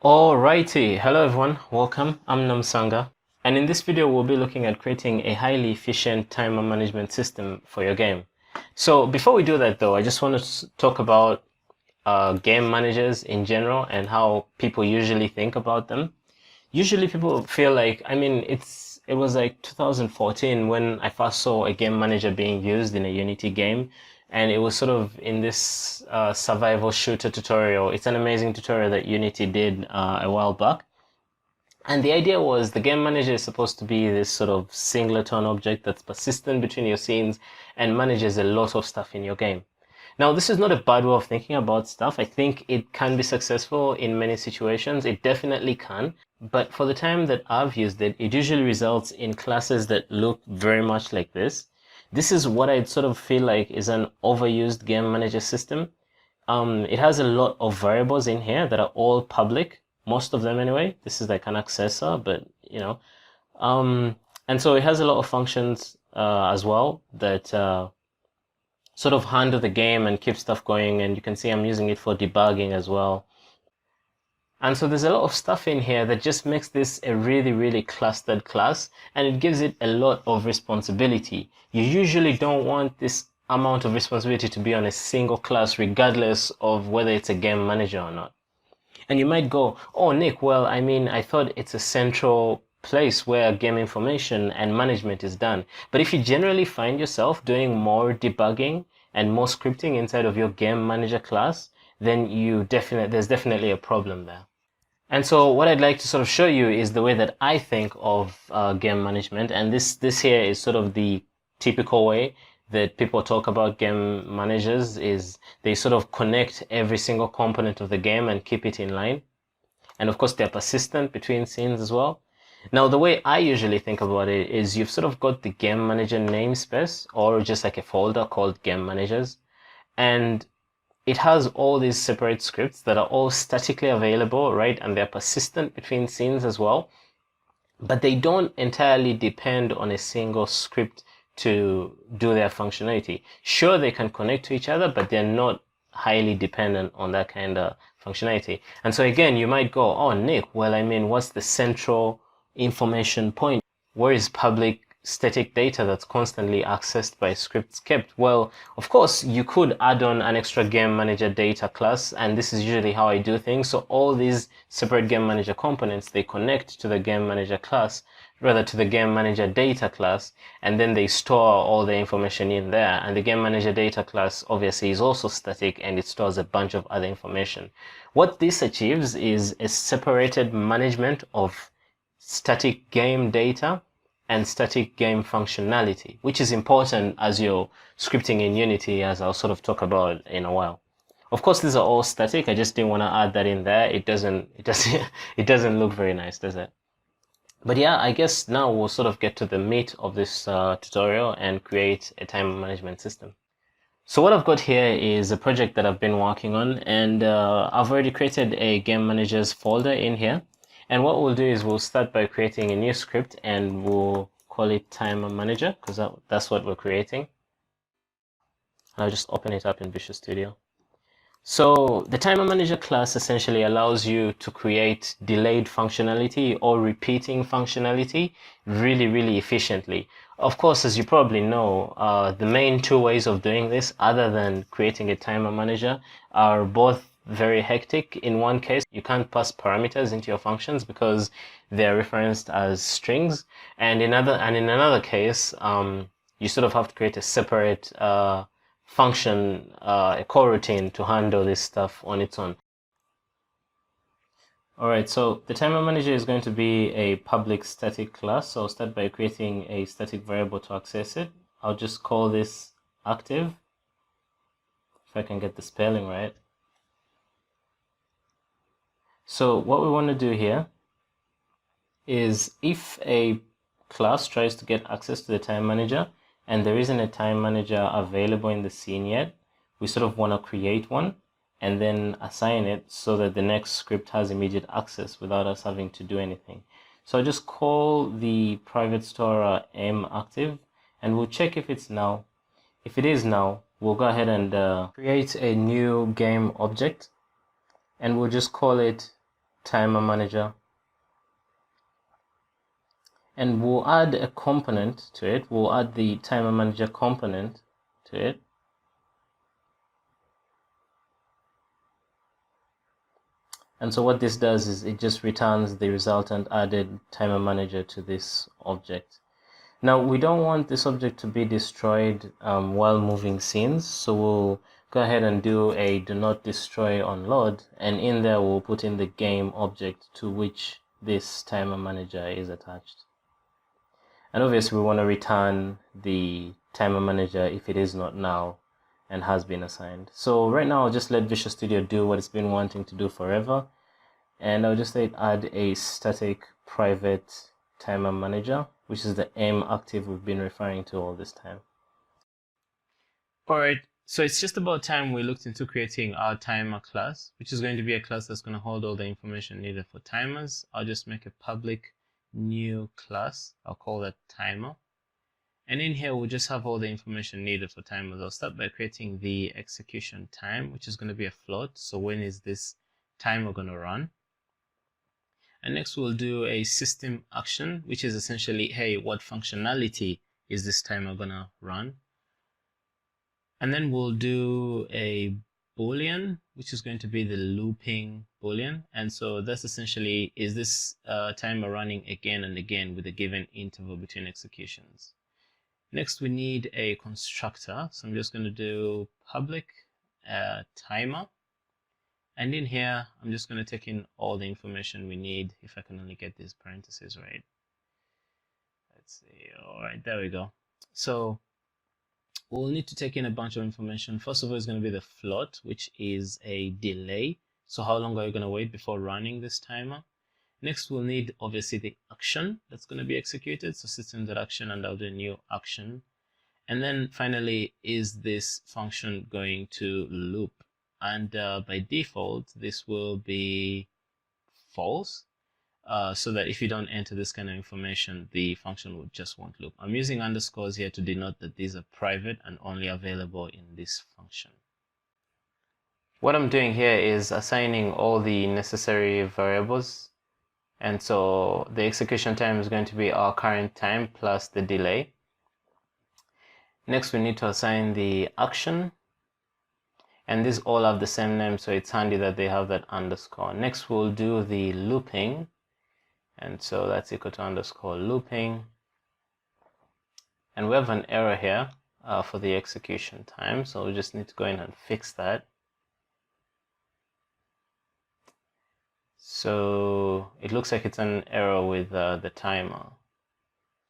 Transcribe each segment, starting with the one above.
Alrighty, hello everyone, welcome. I'm Namsanga, and in this video we'll be looking at creating a highly efficient timer management system for your game. So before we do that though, I just want to talk about game managers in general and how people usually think about them. Usually people feel like, it was like 2014 when I first saw a game manager being used in a Unity game, and it was sort of in this survival shooter tutorial. It's an amazing tutorial that Unity did a while back. And the idea was the game manager is supposed to be this sort of singleton object that's persistent between your scenes and manages a lot of stuff in your game. Now, this is not a bad way of thinking about stuff. I think it can be successful in many situations. It definitely can. But for the time that I've used it, it usually results in classes that look very much like this. This is what I'd sort of feel like is an overused game manager system. It has a lot of variables in here that are all public, most of them anyway. This is like an accessor, but you know. And so it has a lot of functions as well that sort of handle the game and keep stuff going. And you can see I'm using it for debugging as well. And so there's a lot of stuff in here that just makes this a really, really clustered class, and it gives it a lot of responsibility. You usually don't want this amount of responsibility to be on a single class, regardless of whether it's a game manager or not. And you might go, oh, Nick, well, I thought it's a central place where game information and management is done. But if you generally find yourself doing more debugging and more scripting inside of your game manager class, then there's definitely a problem there. And so what I'd like to sort of show you is the way that I think of game management. And this here is sort of the typical way that people talk about game managers. Is they sort of connect every single component of the game and keep it in line. And of course, they're persistent between scenes as well. Now, the way I usually think about it is you've sort of got the game manager namespace, or just like a folder called game managers. And it has all these separate scripts that are all statically available, right? And they're persistent between scenes as well. But they don't entirely depend on a single script to do their functionality. Sure, they can connect to each other, but they're not highly dependent on that kind of functionality. And so again, you might go, oh, Nick, well, what's the central information point? Where is public static data that's constantly accessed by scripts kept? Well, of course, you could add on an extra game manager data class, and this is usually how I do things. So all these separate game manager components, they connect to the game manager class, rather to the game manager data class, and then they store all the information in there. And the game manager data class obviously is also static, and it stores a bunch of other information. What this achieves is a separated management of static game data and static game functionality, which is important as you're scripting in Unity, as I'll sort of talk about in a while. Of course, these are all static. I just didn't want to add that in there. It doesn't look very nice, does it? But yeah, I guess now we'll sort of get to the meat of this tutorial and create a time management system. So what I've got here is a project that I've been working on, and I've already created a game managers folder in here. And what we'll do is we'll start by creating a new script, and we'll call it TimerManager, because that's what we're creating. I'll just open it up in Visual Studio. So the TimerManager class essentially allows you to create delayed functionality or repeating functionality really, really efficiently. Of course, as you probably know, the main two ways of doing this, other than creating a timer manager, are both very hectic. In one case, you can't pass parameters into your functions because they're referenced as strings, and in another case, you sort of have to create a separate function, a coroutine to handle this stuff on its own. Alright, so the timer manager is going to be a public static class, so I'll start by creating a static variable to access it. I'll just call this active, if I can get the spelling right. So what we want to do here is, if a class tries to get access to the time manager and there isn't a time manager available in the scene yet, we sort of want to create one and then assign it so that the next script has immediate access without us having to do anything. So I just call the private store mActive, and we'll check if it's now. If it is now, we'll go ahead and create a new game object, and we'll just call it TimerManager, and we'll add a component to it. We'll add the TimerManager component to it. And so what this does is it just returns the resultant added TimerManager to this object. Now we don't want this object to be destroyed while moving scenes, so we'll go ahead and do a do not destroy on load, and in there we'll put in the game object to which this TimerManager is attached. And obviously we want to return the TimerManager if it is not now and has been assigned. So right now I'll just let Visual Studio do what it's been wanting to do forever, and I'll just say add a static private TimerManager, which is the M active we've been referring to all this time. Alright, so it's just about time we looked into creating our timer class, which is going to be a class that's going to hold all the information needed for timers. I'll just make a public new class. I'll call that timer. And in here, we'll just have all the information needed for timers. I'll start by creating the execution time, which is going to be a float. So when is this timer going to run? And next we'll do a system action, which is essentially, hey, what functionality is this timer going to run? And then we'll do a Boolean, which is going to be the looping Boolean. And so that's essentially, is this timer running again and again with a given interval between executions? Next, we need a constructor. So I'm just going to do public timer. And in here, I'm just going to take in all the information we need, if I can only get these parentheses right. Let's see. All right, there we go. So we'll need to take in a bunch of information. First of all, it's going to be the float, which is a delay. So how long are you going to wait before running this timer? Next, we'll need obviously the action that's going to be executed. So system.action, and I'll do a new action. And then finally, is this function going to loop? And by default, this will be false. So that if you don't enter this kind of information, the function just won't loop. I'm using underscores here to denote that these are private and only available in this function. What I'm doing here is assigning all the necessary variables. And so the execution time is going to be our current time plus the delay. Next, we need to assign the action. And these all have the same name, so it's handy that they have that underscore. Next, we'll do the looping. And so that's equal to underscore looping. And we have an error here for the execution time. So we just need to go in and fix that. So it looks like it's an error with the timer.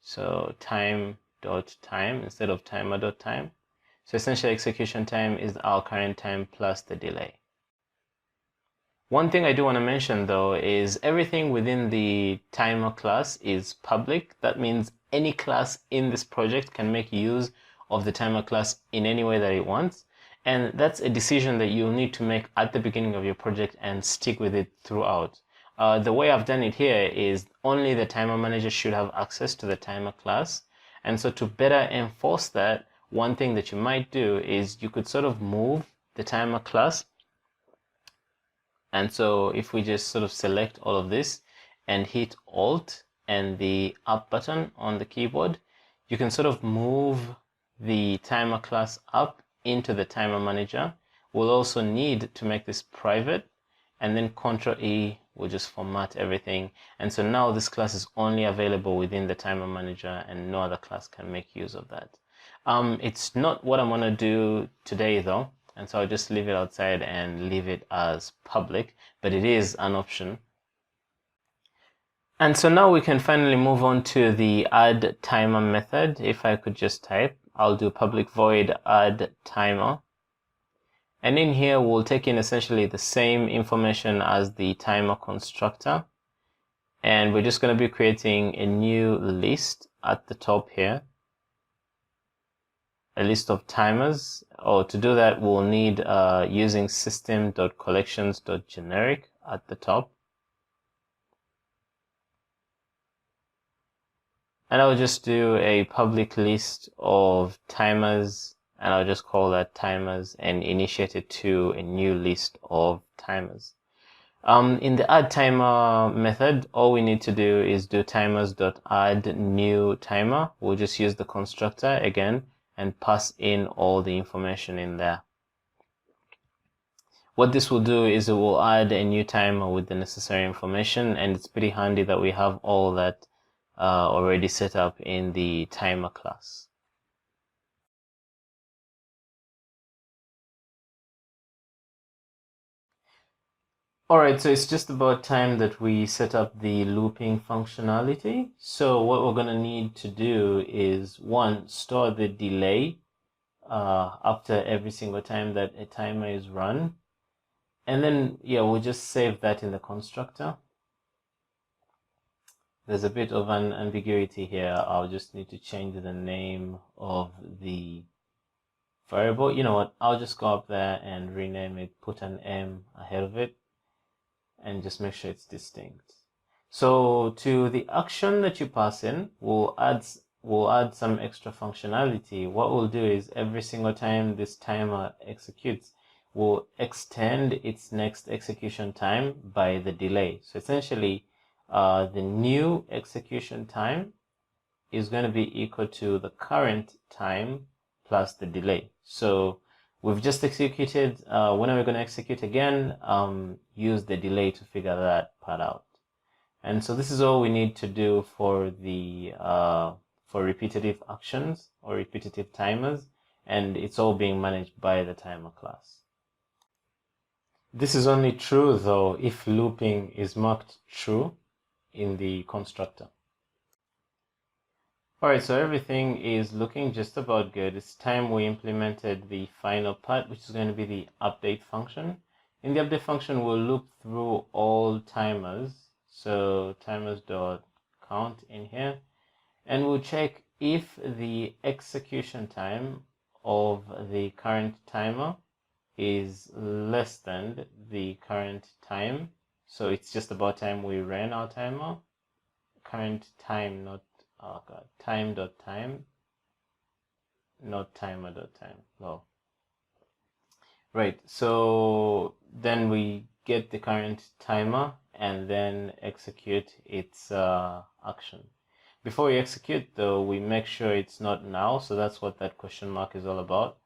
So time.time instead of timer.time. So essentially execution time is our current time plus the delay. One thing I do want to mention though is everything within the timer class is public. That means any class in this project can make use of the timer class in any way that it wants. And that's a decision that you'll need to make at the beginning of your project and stick with it throughout. The way I've done it here is only the timer manager should have access to the timer class. And so to better enforce that, one thing that you might do is you could sort of move the timer class. And so if we just sort of select all of this and hit Alt and the up button on the keyboard, you can sort of move the timer class up into the timer manager. We'll also need to make this private, and then Ctrl E will just format everything. And so now this class is only available within the timer manager and no other class can make use of that. It's not what I'm going to do today though, and so I'll just leave it outside and leave it as public, but it is an option. And so now we can finally move on to the add timer method. If I could just type, I'll do public void add timer. And in here, we'll take in essentially the same information as the timer constructor. And we're just going to be creating a new list at the top here. A list of timers. To do that, we'll need using system.collections.generic at the top. And I'll just do a public list of timers, and I'll just call that timers and initiate it to a new list of timers. In the add timer method, all we need to do is do timers.add new timer. We'll just use the constructor again and pass in all the information in there. What this will do is it will add a new timer with the necessary information, and it's pretty handy that we have all that already set up in the timer class. Alright, so it's just about time that we set up the looping functionality. So what we're going to need to do is, one, store the delay after every single time that a timer is run. And then, yeah, we'll just save that in the constructor. There's a bit of an ambiguity here. I'll just need to change the name of the variable. You know what? I'll just go up there and rename it, put an M ahead of it, and just make sure it's distinct. So to the action that you pass in, we'll add some extra functionality. What we'll do is every single time this timer executes, we'll extend its next execution time by the delay. So essentially, the new execution time is going to be equal to the current time plus the delay. So we've just executed, when are we going to execute again? Use the delay to figure that part out. And so this is all we need to do for the for repetitive actions or repetitive timers, and it's all being managed by the timer class. This is only true though if looping is marked true in the constructor. Alright, so everything is looking just about good. It's time we implemented the final part, which is going to be the update function. In the update function, we'll loop through all timers. So timers.count in here, and we'll check if the execution time of the current timer is less than the current time. So it's just about time we ran our timer. Current time, not time.time, not timer.time. No. Right, so then we get the current timer and then execute its action. Before we execute though, we make sure it's not now, so that's what that question mark is all about.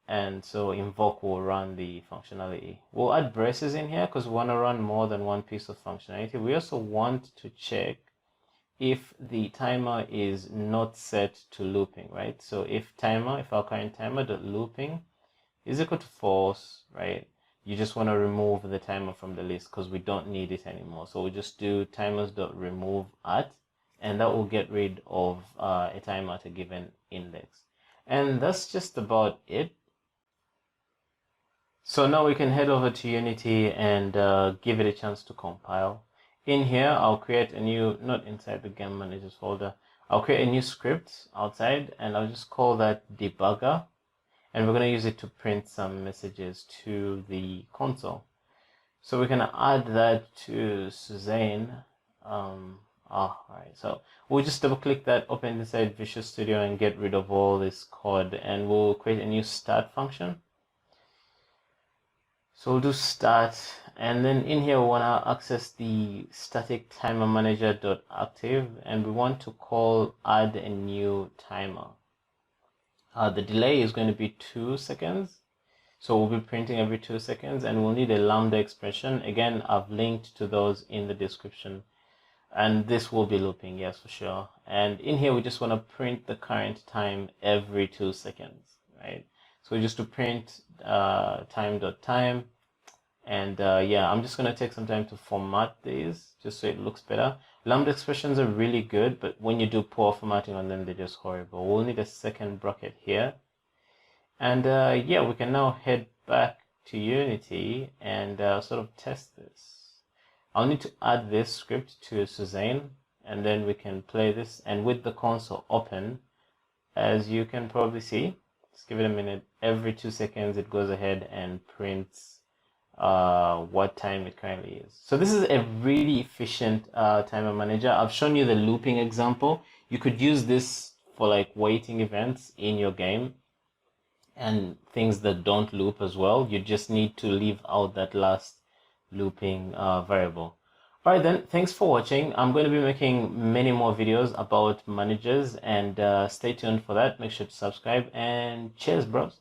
And so invoke will run the functionality. We'll add braces in here because we want to run more than one piece of functionality. We also want to check if the timer is not set to looping, right? So if our current timer.looping is equal to false, right? You just want to remove the timer from the list because we don't need it anymore. So we'll just do timers.remove at, and that will get rid of a timer at a given index. And that's just about it. So now we can head over to Unity and give it a chance to compile. In here, I'll create a new, not inside the GameManagers folder, I'll create a new script outside, and I'll just call that debugger. And we're going to use it to print some messages to the console. So we're going to add that to Suzanne. Alright, so we'll just double click that, open inside Visual Studio and get rid of all this code, and we'll create a new start function. So we'll do start, and then in here we want to access the static TimerManager.active, and we want to call add a new timer. The delay is going to be 2 seconds, so we'll be printing every 2 seconds, and we'll need a lambda expression. Again, I've linked to those in the description, and this will be looping, yes, for sure. And in here we just want to print the current time every 2 seconds, right? So we just to print time.time, and yeah, I'm just going to take some time to format these just so it looks better. Lambda expressions are really good, but when you do poor formatting on them, they're just horrible. We'll need a second bracket here, and yeah, we can now head back to Unity and sort of test this. I'll need to add this script to Suzanne, and then we can play this, and with the console open, as you can probably see, just give it a minute, every 2 seconds it goes ahead and prints what time it currently is. So this is a really efficient timer manager. I've shown you the looping example. You could use this for like waiting events in your game and things that don't loop as well. You just need to leave out that last looping variable. All right, then, thanks for watching. I'm going to be making many more videos about managers, and stay tuned for that. Make sure to subscribe, and cheers, bros.